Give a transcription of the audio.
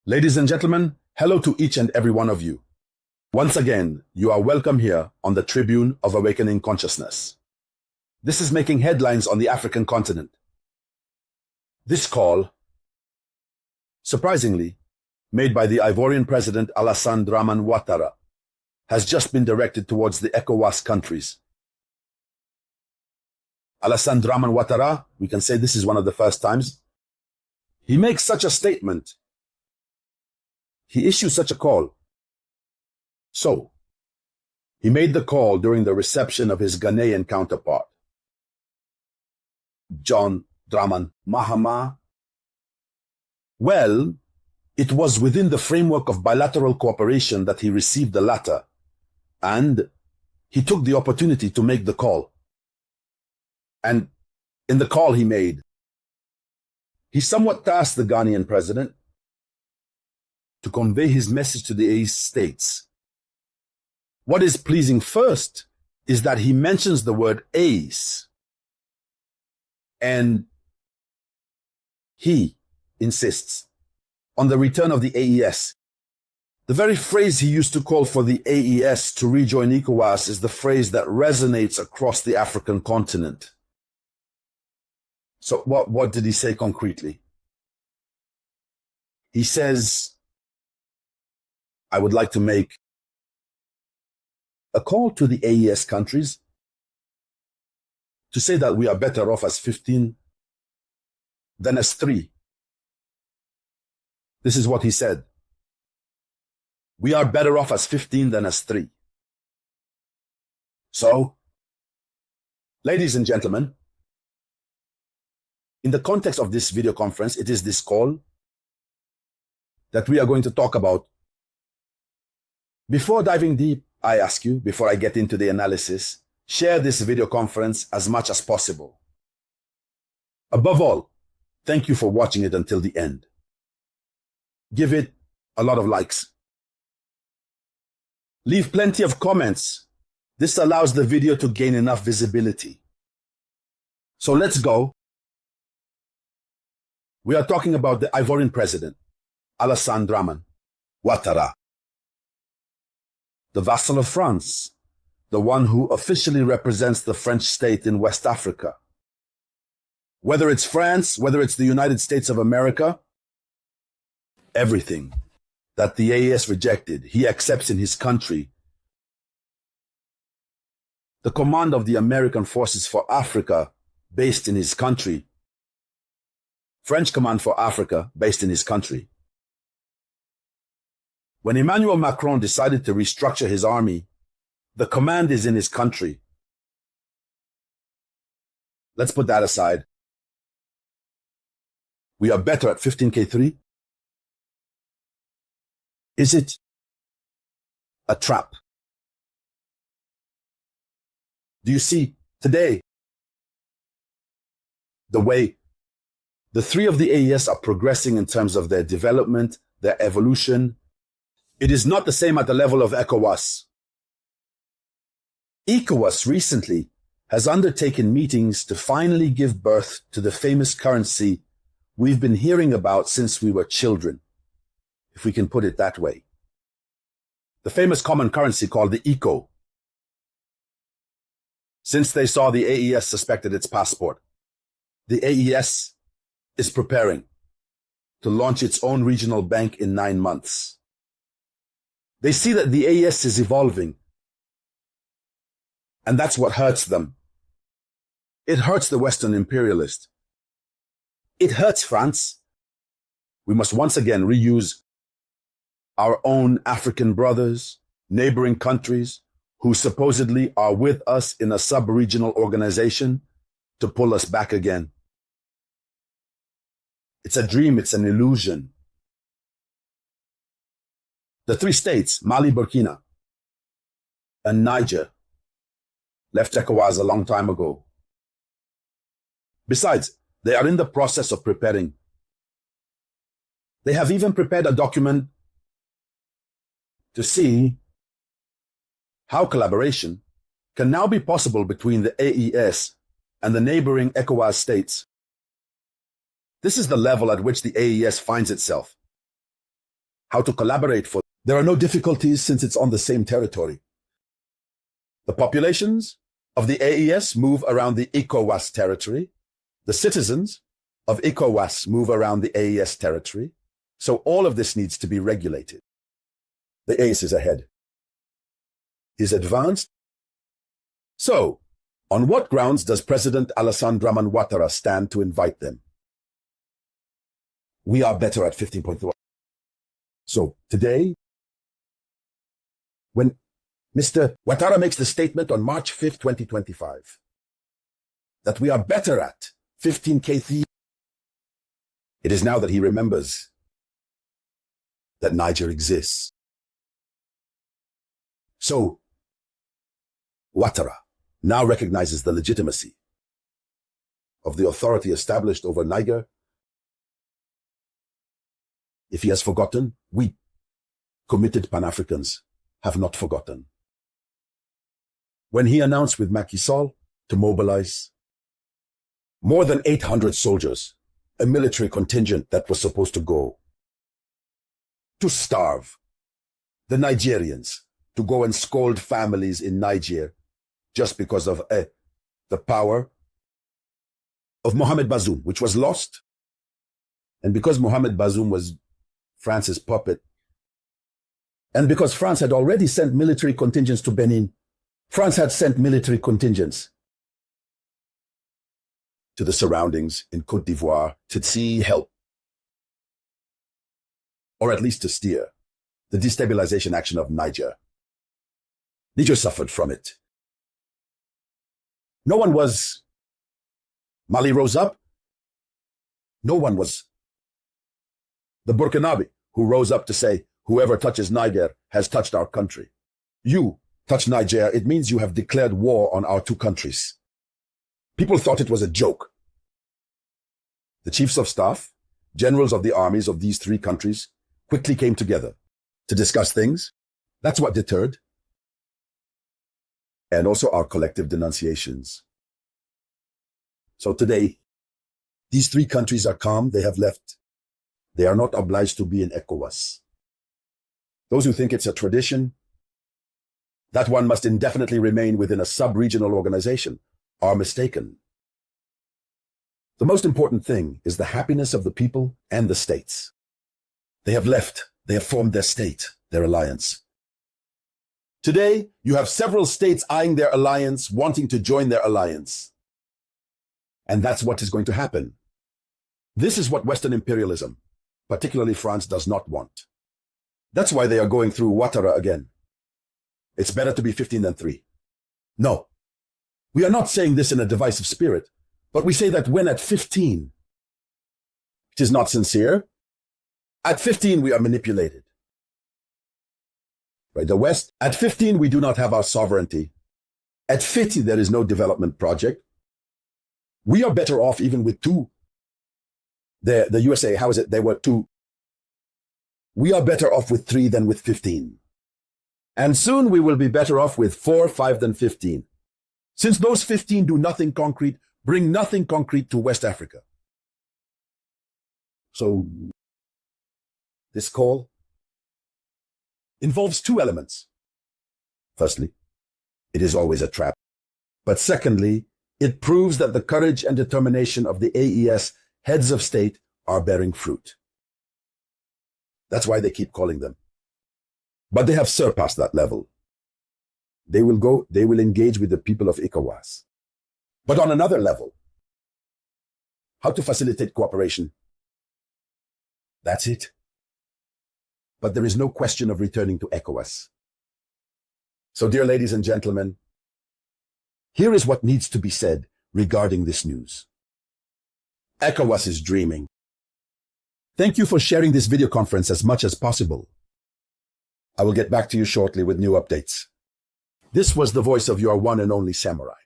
Ladies and gentlemen, hello to each and every one of you. Once again, you are welcome here on the Tribune of Awakening Consciousness. This is making headlines on the African continent. This call, surprisingly, made by the Ivorian President Alassane Dramane Ouattara, has just been directed towards the ECOWAS countries. Alassane Dramane Ouattara, we can say this is one of the first times, he makes such a statement. He issues such a call. So, he made the call during the reception of his Ghanaian counterpart, John Dramani Mahama. Well, it was within the framework of bilateral cooperation that he received the latter, and he took the opportunity to make the call. And in the call he made, he somewhat tasked the Ghanaian president to convey his message to the AES states. What is pleasing first is that he mentions the word AES, and he insists on the return of the AES. The very phrase he used to call for the AES to rejoin ECOWAS is the phrase that resonates across the African continent. So what did he say concretely? He says, I would like to make a call to the AES countries to say that we are better off as 15 than as 3. This is what he said. We are better off as 15 than as 3. So, ladies and gentlemen, in the context of this video conference, it is this call that we are going to talk about. Before diving deep, I ask you, before I get into the analysis, share this video conference as much as possible. Above all, thank you for watching it until the end. Give it a lot of likes. Leave plenty of comments. This allows the video to gain enough visibility. So let's go. We are talking about the Ivorian president, Alassane Dramane Ouattara, the vassal of France, the one who officially represents the French state in West Africa. Whether it's France, whether it's the United States of America, everything that the AES rejected, he accepts in his country. The command of the American Forces for Africa, based in his country. French Command for Africa, based in his country. When Emmanuel Macron decided to restructure his army, the command is in his country. Let's put that aside. We are better at 15K3. Is it a trap? Do you see today the way the 3 of the AES are progressing in terms of their development, their evolution? It is not the same at the level of ECOWAS. ECOWAS recently has undertaken meetings to finally give birth to the famous currency we've been hearing about since we were children, if we can put it that way. The famous common currency called the ECO. Since they saw the AES suspected its passport, the AES is preparing to launch its own regional bank in 9 months. They see that the AES is evolving, and that's what hurts them. It hurts the Western imperialist. It hurts France. We must once again reuse our own African brothers, neighboring countries who supposedly are with us in a sub-regional organization to pull us back again. It's a dream, it's an illusion. The 3 states, Mali, Burkina, and Niger, left ECOWAS a long time ago. Besides, they are in the process of preparing. They have even prepared a document to see how collaboration can now be possible between the AES and the neighboring ECOWAS states. This is the level at which the AES finds itself. how to collaborate for. There are no difficulties since it's on the same territory. The populations of the AES move around the ECOWAS territory. The citizens of ECOWAS move around the AES territory. So all of this needs to be regulated. The AES is ahead. Is advanced. So, on what grounds does President Alassane Dramane Ouattara stand to invite them? We are better at 15.1. So, today, when Mr. Ouattara makes the statement on March 5th, 2025, that we are better at 15K3, it is now that he remembers that Niger exists. So, Ouattara now recognizes the legitimacy of the authority established over Niger. If he has forgotten, we, committed Pan-Africans, have not forgotten. When he announced with Macky Sall to mobilize more than 800 soldiers, a military contingent that was supposed to go to starve the Nigerians, to go and scold families in Niger just because of the power of Mohamed Bazoum, which was lost. And because Mohamed Bazoum was France's puppet, and because France had already sent military contingents to Benin, France had sent military contingents to the surroundings in Côte d'Ivoire to see help, or at least to steer the destabilization action of Niger. Niger suffered from it. No one was. Mali rose up. No one was. The Burkinabe who rose up to say, whoever touches Niger has touched our country. You touch Niger, it means you have declared war on our two countries. People thought it was a joke. The chiefs of staff, generals of the armies of these three countries quickly came together to discuss things. That's what deterred. And also our collective denunciations. So today, these three countries are calm. They have left. They are not obliged to be in ECOWAS. Those who think it's a tradition, that one must indefinitely remain within a sub-regional organization, are mistaken. The most important thing is the happiness of the people and the states. They have left. They have formed their state, their alliance. Today, you have several states eyeing their alliance, wanting to join their alliance. And that's what is going to happen. This is what Western imperialism, particularly France, does not want. That's why they are going through Ouattara again. It's better to be 15 than 3. No, we are not saying this in a divisive spirit, but we say that when at 15, it is not sincere. At 15, we are manipulated. Right, the West, at 15, we do not have our sovereignty. At 50, there is no development project. We are better off even with 2. The USA, how is it? They were 2. We are better off with 3 than with 15. And soon we will be better off with 4, 5 than 15. Since those 15 do nothing concrete, bring nothing concrete to West Africa. So this call involves 2 elements. Firstly, it is always a trap. But secondly, it proves that the courage and determination of the AES heads of state are bearing fruit. That's why they keep calling them. But they have surpassed that level. They will engage with the people of ECOWAS. But on another level, how to facilitate cooperation. That's it. But there is no question of returning to ECOWAS. So, dear ladies and gentlemen, here is what needs to be said regarding this news. ECOWAS is dreaming. Thank you for sharing this video conference as much as possible. I will get back to you shortly with new updates. This was the voice of your one and only Samurai.